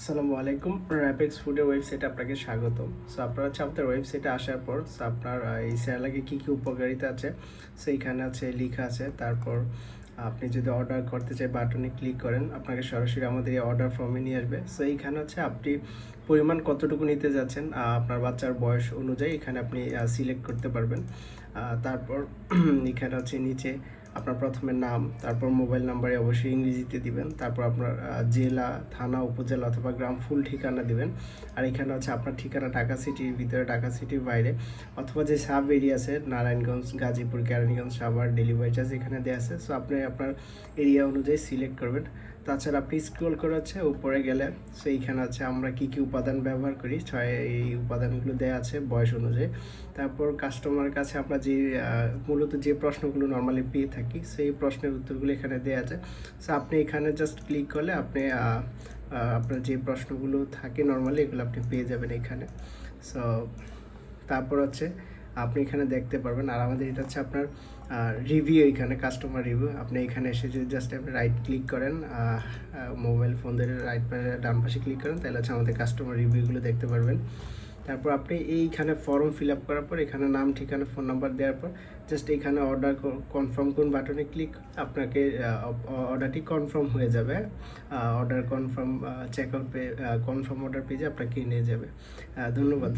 আসসালামু আলাইকুম। র্যাপেক্স ফুডের ওয়েবসাইটে আপনাকে স্বাগতম। সো আপনারা হচ্ছে আমাদের ওয়েবসাইটে আসার পর আপনার এই স্যালাডে কী কী উপকারিতা আছে সো এইখানে আছে লেখা আছে। তারপর আপনি যদি অর্ডার করতে চাই বাটনে ক্লিক করেন, আপনাকে সরাসরি আমাদের এই অর্ডার ফর্মে নিয়ে আসবে। সো এইখানে হচ্ছে আপনি পরিমাণ কতটুকু নিতে যাচ্ছেন আপনার বাচ্চার বয়স অনুযায়ী এখানে আপনি সিলেক্ট করতে পারবেন। তারপর এখানে হচ্ছে নিচে আপনার প্রথমে নাম, তারপর মোবাইল নাম্বারে অবশ্যই ইংরেজিতে দিবেন, তারপর আপনার জেলা, থানা, উপজেলা অথবা গ্রাম ফুল ঠিকানা দিবেন। আর এখানে হচ্ছে আপনার ঠিকানা ঢাকা সিটির ভিতরে, ঢাকা সিটির বাইরে অথবা যে সাব এরিয়া আছে নারায়ণগঞ্জ, গাজীপুর, কেরানীগঞ্জ, সাভার, ডেলিভারি চার্জ এখানে দেওয়া আছে। সো আপনি আপনার এরিয়া অনুযায়ী সিলেক্ট করবেন। তাছাড়া আপনি স্ক্রল করে হচ্ছে উপরে গেলে সো এইখানে আছে আমরা কী কী উপাদান ব্যবহার করি, এই উপাদানগুলো দেওয়া আছে বয়স অনুযায়ী। তারপর কাস্টমারের কাছে আমরা যে মূলত যে প্রশ্নগুলো নর্মালি পেয়ে থাকি সেই প্রশ্নের উত্তরগুলো এখানে দেওয়া আছে। সো আপনি এখানে জাস্ট ক্লিক করলে আপনি আপনার যে প্রশ্নগুলো থাকে নর্মালি এগুলো আপনি পেয়ে যাবেন এখানে। সো তারপর হচ্ছে আপনি এখানে দেখতে পারবেন। আর আমাদের এটা হচ্ছে আপনার রিভিউ, এখানে কাস্টমার রিভিউ। আপনি এখানে এসে যদি জাস্ট আপনি রাইট ক্লিক করেন, মোবাইল ফোন ধরে রাইট পাশে ডান পাশে ক্লিক করেন, তাহলে হচ্ছে আমাদের কাস্টমার রিভিউগুলো দেখতে পারবেন। তারপর আপনি এইখানে ফর্ম ফিল আপ করার পর এখানে নাম, ঠিকানা, ফোন নাম্বার দেওয়ার পর জাস্ট এখানে অর্ডার কনফার্ম করুন বাটনে ক্লিক, আপনাকে অর্ডারটি কনফার্ম হয়ে যাবে। Order confirm check out confirm order পেজে আপনাকে নিয়ে যাবে। ধন্যবাদ।